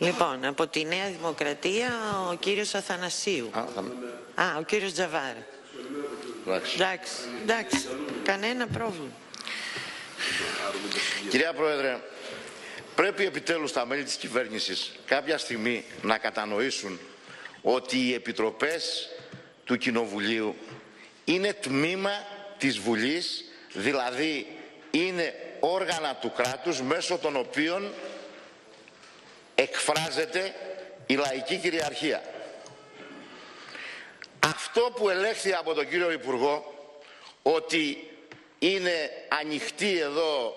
Λοιπόν, από τη Νέα Δημοκρατία ο κύριος Αθανασίου. Ο κύριος Τζαβάρ. Εντάξει, κανένα πρόβλημα. Κυρία Πρόεδρε, πρέπει επιτέλους τα μέλη της κυβέρνησης κάποια στιγμή να κατανοήσουν ότι οι επιτροπές του Κοινοβουλίου είναι τμήμα της Βουλής, δηλαδή είναι όργανα του κράτους μέσω των οποίων εκφράζεται η λαϊκή κυριαρχία. Αυτό που ελέγχθη από τον κύριο Υπουργό, ότι είναι ανοιχτή εδώ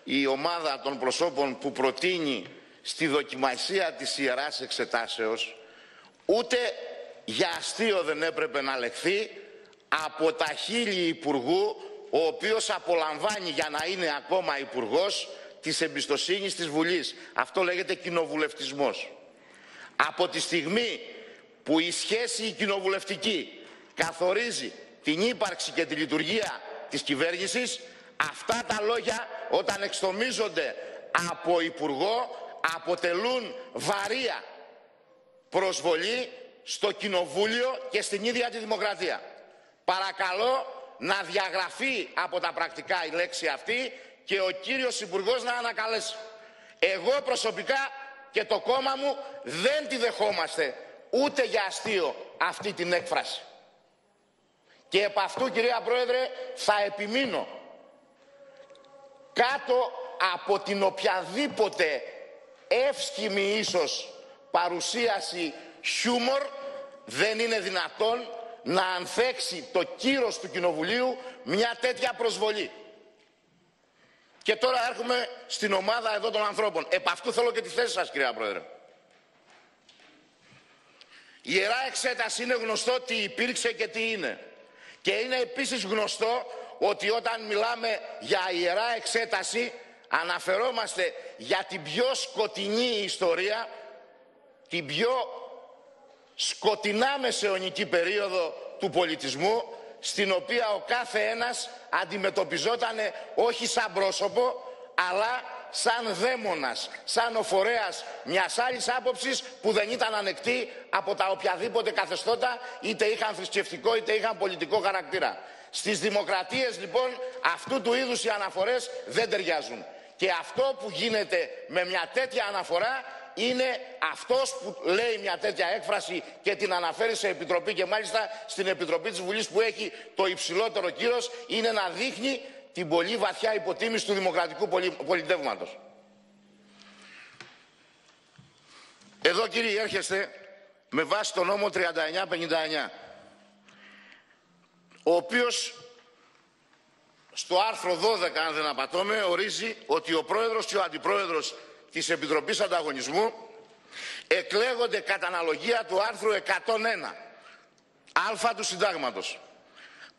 η ομάδα των προσώπων που προτείνει στη δοκιμασία της Ιεράς Εξετάσεως, ούτε για αστείο δεν έπρεπε να λεχθεί από τα χείλη Υπουργού, ο οποίος απολαμβάνει για να είναι ακόμα Υπουργός της εμπιστοσύνης της Βουλής. Αυτό λέγεται κοινοβουλευτισμός. Από τη στιγμή που η σχέση η κοινοβουλευτική καθορίζει την ύπαρξη και τη λειτουργία της κυβέρνησης, αυτά τα λόγια όταν εξτομίζονται από Υπουργό αποτελούν βαρεία προσβολή στο Κοινοβούλιο και στην ίδια τη δημοκρατία. Παρακαλώ να διαγραφεί από τα πρακτικά η λέξη αυτή και ο κύριος Υπουργός να ανακαλέσει. Εγώ προσωπικά και το κόμμα μου δεν τη δεχόμαστε ούτε για αστείο αυτή την έκφραση. Και επ' αυτού, κυρία Πρόεδρε, θα επιμείνω. Κάτω από την οποιαδήποτε εύσχημη ίσως παρουσίαση χιούμορ δεν είναι δυνατόν να ανθέξει το κύρος του Κοινοβουλίου μια τέτοια προσβολή. Και τώρα έρχομαι στην ομάδα εδώ των ανθρώπων. Επ' αυτού θέλω και τη θέση σας, κυρία Πρόεδρε. Η Ιερά Εξέταση είναι γνωστό τι υπήρξε και τι είναι. Και είναι επίσης γνωστό ότι όταν μιλάμε για Ιερά Εξέταση αναφερόμαστε για την πιο σκοτεινή ιστορία, την πιο σκοτεινά μεσαιωνική περίοδο του πολιτισμού, στην οποία ο κάθε ένας αντιμετωπιζόταν όχι σαν πρόσωπο, αλλά σαν δαίμονας, σαν ο φορέας μιας άλλης άποψης που δεν ήταν ανεκτή από τα οποιαδήποτε καθεστώτα, είτε είχαν θρησκευτικό είτε είχαν πολιτικό χαρακτήρα. Στις δημοκρατίες λοιπόν αυτού του είδους οι αναφορές δεν ταιριάζουν. Και αυτό που γίνεται με μια τέτοια αναφορά είναι αυτός που λέει μια τέτοια έκφραση και την αναφέρει σε επιτροπή, και μάλιστα στην Επιτροπή της Βουλής που έχει το υψηλότερο κύρος, είναι να δείχνει την πολύ βαθιά υποτίμηση του δημοκρατικού πολιτεύματος. Εδώ, κύριοι, έρχεστε με βάση τον νόμο 3959, ο οποίος στο άρθρο 12, αν δεν απατώμε, ορίζει ότι ο πρόεδρος και ο αντιπρόεδρος της Επιτροπής Ανταγωνισμού εκλέγονται κατά αναλογία του άρθρου 101 α του Συντάγματος.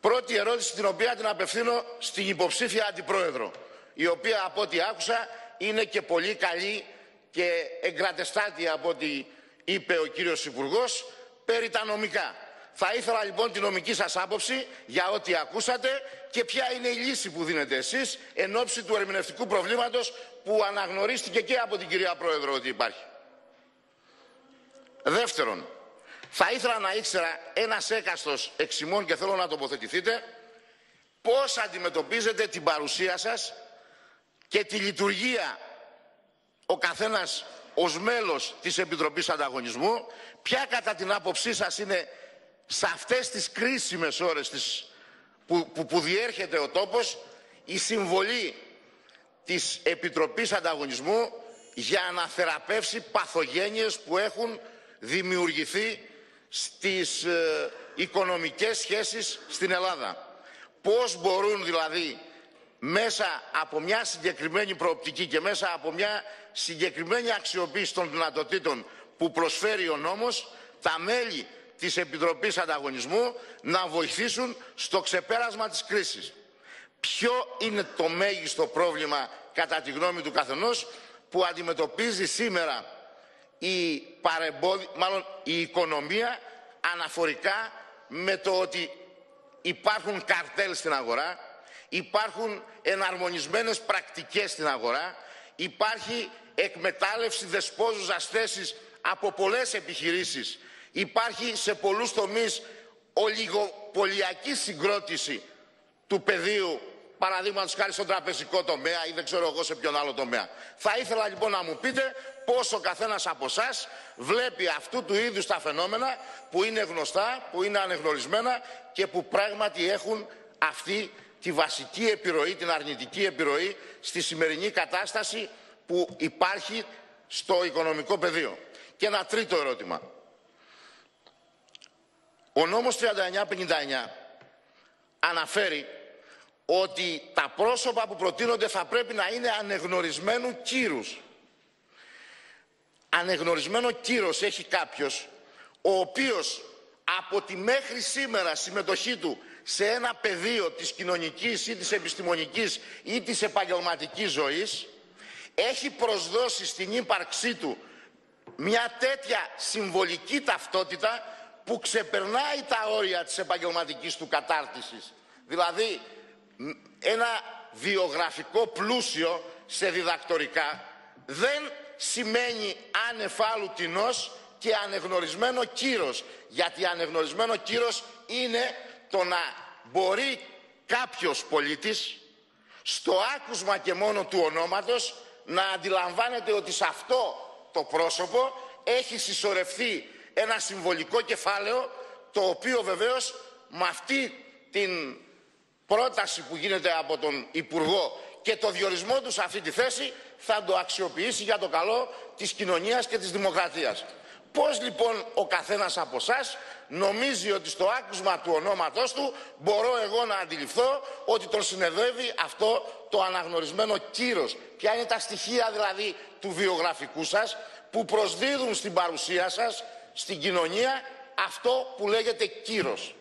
Πρώτη ερώτηση, την οποία την απευθύνω στην υποψήφια αντιπρόεδρο, η οποία από ό,τι άκουσα είναι και πολύ καλή και εγκρατεστάτη από ό,τι είπε ο κύριος Υπουργός περί τα νομικά. Θα ήθελα λοιπόν τη νομική σας άποψη για ό,τι ακούσατε και ποια είναι η λύση που δίνετε εσείς εν ώψη του ερμηνευτικού προβλήματος που αναγνωρίστηκε και από την κυρία Πρόεδρο ότι υπάρχει. Δεύτερον, θα ήθελα να ήξερα ένας έκαστος εξ ημών, και θέλω να τοποθετηθείτε, πώς αντιμετωπίζετε την παρουσία σας και τη λειτουργία ο καθένας ως μέλος της Επιτροπής Ανταγωνισμού, ποια κατά την άποψή σας είναι σε αυτές τις κρίσιμες ώρες που διέρχεται ο τόπος η συμβολή της Επιτροπής Ανταγωνισμού για να θεραπεύσει παθογένειες που έχουν δημιουργηθεί στις οικονομικές σχέσεις στην Ελλάδα. Πώς μπορούν δηλαδή μέσα από μια συγκεκριμένη προοπτική και μέσα από μια συγκεκριμένη αξιοποίηση των δυνατοτήτων που προσφέρει ο νόμος, τα μέλη της Επιτροπής Ανταγωνισμού να βοηθήσουν στο ξεπέρασμα της κρίσης. Ποιο είναι το μέγιστο πρόβλημα κατά τη γνώμη του καθενός που αντιμετωπίζει σήμερα η οικονομία αναφορικά με το ότι υπάρχουν καρτέλ στην αγορά, υπάρχουν εναρμονισμένες πρακτικές στην αγορά, υπάρχει εκμετάλλευση δεσπόζουσας θέσης από πολλές επιχειρήσεις. Υπάρχει σε πολλούς τομείς ολιγοπολιακή συγκρότηση του πεδίου, παραδείγματος χάρη στον τραπεζικό τομέα ή δεν ξέρω εγώ σε ποιον άλλο τομέα. Θα ήθελα λοιπόν να μου πείτε πώς ο καθένας από εσάς βλέπει αυτού του είδους τα φαινόμενα που είναι γνωστά, που είναι ανεγνωρισμένα και που πράγματι έχουν αυτή τη βασική επιρροή, την αρνητική επιρροή στη σημερινή κατάσταση που υπάρχει στο οικονομικό πεδίο. Και ένα τρίτο ερώτημα. Ο νόμος 3959 αναφέρει ότι τα πρόσωπα που προτείνονται θα πρέπει να είναι ανεγνωρισμένου κύρους. Ανεγνωρισμένο κύρος έχει κάποιος ο οποίος από τη μέχρι σήμερα συμμετοχή του σε ένα πεδίο της κοινωνικής ή της επιστημονικής ή της επαγγελματικής ζωής έχει προσδώσει στην ύπαρξή του μια τέτοια συμβολική ταυτότητα που ξεπερνάει τα όρια της επαγγελματικής του κατάρτισης. Δηλαδή ένα βιογραφικό πλούσιο σε διδακτορικά δεν σημαίνει ανεφάλου τινός και ανεγνωρισμένο κύρος. Γιατί ανεγνωρισμένο κύρος είναι το να μπορεί κάποιος πολίτης στο άκουσμα και μόνο του ονόματος να αντιλαμβάνεται ότι σε αυτό το πρόσωπο έχει συσσωρευτεί ένα συμβολικό κεφάλαιο, το οποίο βεβαίως με αυτή την πρόταση που γίνεται από τον Υπουργό και το διορισμό του σε αυτή τη θέση θα το αξιοποιήσει για το καλό της κοινωνίας και της δημοκρατίας. Πώς λοιπόν ο καθένας από εσάς νομίζει ότι στο άκουσμα του ονόματός του μπορώ εγώ να αντιληφθώ ότι τον συνεδεύει αυτό το αναγνωρισμένο κύρος? Ποια είναι τα στοιχεία δηλαδή του βιογραφικού σας που προσδίδουν στην παρουσία σας, στην κοινωνία, αυτό που λέγεται κύρος?